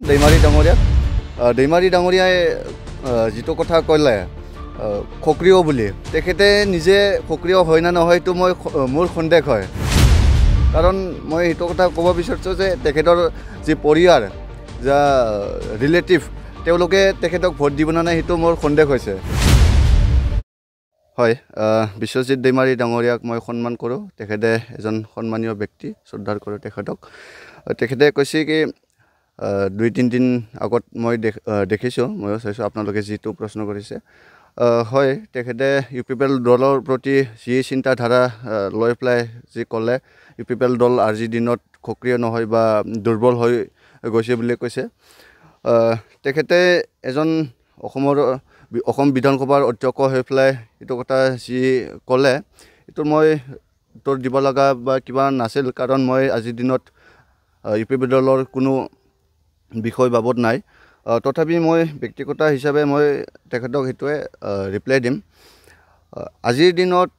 दैमारी डाঙरियाक दैमारी डाঙरियाय जितो कथा कइले सक्रिय বুলি তেখেতে নিজে सक्रिय হয় না নহয় তো মই মোৰ সন্দেহ হয় কাৰণ মই এটো কথা ক'ব বিচাৰিছো যে তেখেতৰ যে পৰিয়াৰ যা ৰিলেটিভ তেওঁলোকে তেখেতক ভোট দিব না নাই হেতু মোৰ সন্দেহ হৈছে হয় বিশ্বজিৎ दैमारी ডাঙৰীয়াক মই সন্মান কৰোঁ তেখেতে এজন সন্মানীয় ব্যক্তি শ্ৰদ্ধাৰ কৰোঁ তেখেতে কৈছে কি 2-3 দিন আগত মই দেখিছো মই চাইছো আপোনালোকে যেটো প্ৰশ্ন কৰিছে হয় তেখেতে ইউপিপিএল দলৰ প্ৰতি যি চিন্তাধাৰা লৈ প্লাই যি কলে ইউপিপিএল দল আজি দিনত সক্ৰিয় নহয় বা দুৰ্বল হৈ গৈছে বুলি কৈছে তেখেতে এজন অসম বিধানসভাৰ অধ্যক্ষ হৈ প্লাই এটো কথা যি কলে এটো মই উত্তৰ দিব লগা বা কিবা নাছিল কাৰণ মই আজি দিনত ইউপিপিএল দলৰ কোনো বিষয় বাবদ নাই তথাপি মই ব্যক্তিগত হিচাপে মই তেখেতক হেতুৱে ৰিপ্লাই দিম আজিৰ দিনত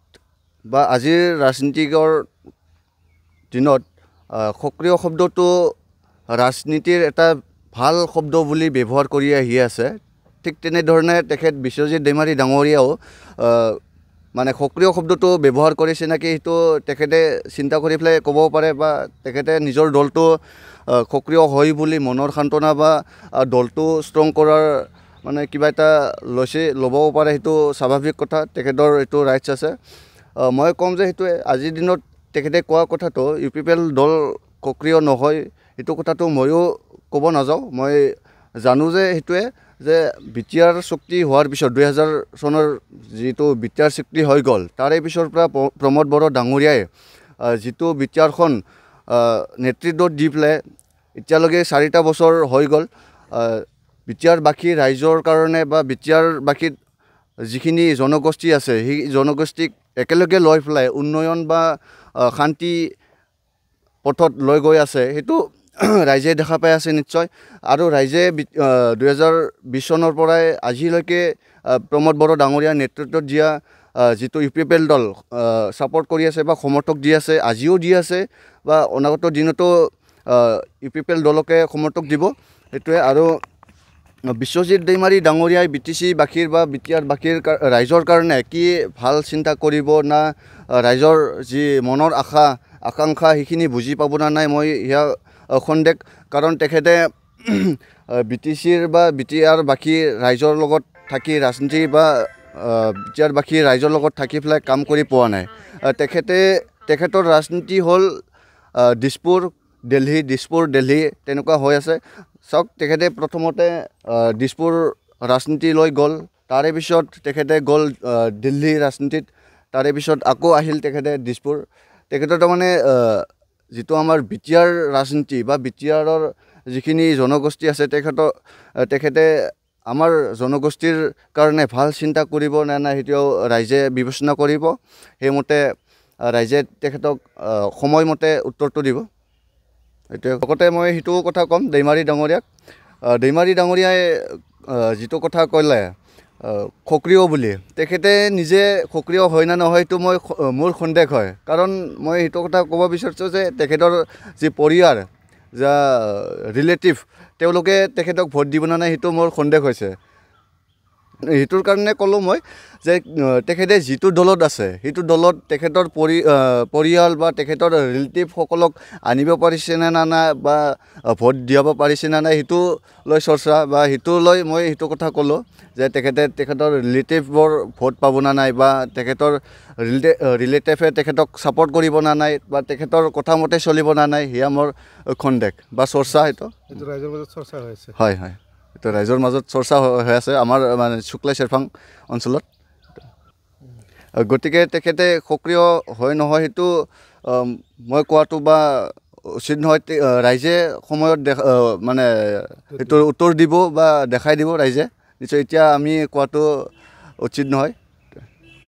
বা আজিৰ ৰাজনীতিকৰ দিনত সক্ৰিয় শব্দটো ৰাজনীতিৰ এটা ভাল শব্দ বুলি ব্যৱহাৰ কৰি আহি আছে ঠিক তেনে ধৰণে তেখেত বিশ্বজিৎ दैमारी ডাঙৰীয়াও মানে সক্ৰিয় শব্দটো ব্যৱহাৰ কৰিছে নাকি হেতু তেখেতে চিন্তা কৰি প্লে ক'ব পাৰে বা তেখেতে নিজৰ দলটো সক্ৰিয় হয় বুলি মনৰ শান্তনা বা দলটো ষ্ট্ৰং কৰাৰ মানে কিবা এটা লবও পাৰে হেতু স্বাভাৱিক কথা তেখেতৰ এটো ৰাইটস আছে মই কম যে হেতু আজিৰ দিনত তেখেতে কোৱা কথাটো ইউপিপিএল দল সক্ৰিয় নহয় এটো কথাটো ময়ো ক'ব নাযাও মই জানো যে হেতুৱে যে বিটিআৰ চুক্তি হোৱাৰ পিছত 2000 চনৰ যেটো বিটিআৰ চুক্তি হৈ গল তাৰে পিছৰ পৰা প্ৰমোদ বড়ো ডাঙৰীয়াই যেটো বিটিআৰখন নেতৃত্ব দি প্লে এতিয়ালৈকে 4টা বছৰ হৈ গল বিটিআৰ বাকি ৰাইজৰ কাৰণে বা বিটিআৰ বাকি যিখিনি জনগোষ্ঠী আছে সেই জনগোষ্ঠীক একেলগে লৈ প্লাই উন্নয়ন বা শান্তি পথত লৈ গৈ আছে হেতু ৰাইজে দেখা পাই আছে নিশ্চয় আৰু ৰাইজে 2020 চনৰ পৰাই আজিলৈকে প্ৰমোদ বড়ো ডাঙৰীয়াৰ নেতৃত্বত দিয়া যেটো ইউপিপিএল দল সাপোৰ্ট কৰি আছে বা সমৰ্থক দি আছে আজিও দি আছে বা অনাগত দিনতো ইউপিপিএল দলকে সমৰ্থক দিব হেতুৱে আৰু বিশ্বজিৎ दैमारी ডাঙৰীয়াই বিটিসি বাকিৰ বা বিটিআৰ বাকিৰ ৰাইজৰ কাৰণে কি ভাল চিন্তা কৰিব না ৰাইজৰ যি মনৰ আকাংক্ষা হিখিনি বুজি পাব না নাই মই ইয়া সন্দেহ কাৰণ তেখেতে বিটিসিৰ বা বিটিআৰ বাকি ৰাইজৰ লগত থাকি ৰাজনীতি বা বিটিআৰ বাকি ৰাইজৰ লগত থাকি প্লাই কাম কৰি পোৱা নাই তেখেতৰ ৰাজনীতি হল দিছপুৰ দিল্লী তেনেকুৱা হৈ আছে সক তেখেতে প্ৰথমতে দিছপুৰ ৰাজনীতি লৈ গল তাৰে পিছত তেখেতে গল দিল্লী ৰাজনীতিত তাৰে পিছত আকৌ আহিল তেখেতে দিছপুৰ তেখেতৰ মানে যেটো আমাৰ বিটিআৰ ৰাজনীতি বা বিটিআৰৰ যিখিনি জনগোষ্ঠী আছে তেখেতে আমাৰ জনগোষ্ঠীৰ কাৰণে ভাল চিন্তা কৰিব না না হেতু ৰাইজে বিবেচনা কৰিব হেমতে ৰাইজে তেখেতক সময়মতে উত্তৰটো দিব এটো লগতে মই হেতু কথা কম दैमारी ডাঙৰীয়াক दैमारी ডাঙৰীয়াই যেটো কথা কইলে সক্ৰিয় বুলি তেখেতে নিজে সক্ৰিয় হয় না নহয় তো মই মোৰ সন্দেহ হয় কাৰণ মই হেতু কথা ক'ব বিচাৰিছো যে তেখেতৰ যে পৰিয়াৰ যা ৰিলেটিভ তেওঁলোকে তেখেতক ভোট দিব না নাই হেতু মোৰ সন্দেহ হৈছে হেতুৰ কাৰণে কলো মই যে তেখেতে যেটো দলত আছে হেতু দলত তেখেতৰ পৰিয়াল বা তেখেতৰ ৰিলেটিভ সকলক আনিব পাৰিছে না না বা ভোট দিয়াব পাৰিছে না নাই হেতু লৈ চৰ্চা বা হেতু লৈ মই হেতু কথা কলো যে তেখেতৰ ৰিলেটিভৰ ভোট পাব না নাই বা তেখেতৰ ৰিলেটিভে তেখেতক সাপোৰ্ট কৰিব না নাই বা তেখেতৰ কথা মতে চলিব না নাই হিয়া মোৰ সন্দেহ বা চৰ্চা হেতু ৰাইজৰ মাজত চৰ্চা হৈ আছে হয় তো ৰাইজৰ মাজত চৰ্চা হৈ আছে আমাৰ মানে শুক্লা চেৰফাং অঞ্চলত গতিকে তেখেতে সক্ৰিয় হয় নহয় হেতু মই কোৱাটো বা উচিত নহয় ৰাইজে সময়ত মানে হেতু উত্তৰ দিব বা দেখাই দিব ৰাইজে নিশ্চয় এতিয়া আমি কোৱাটো উচিত নহয়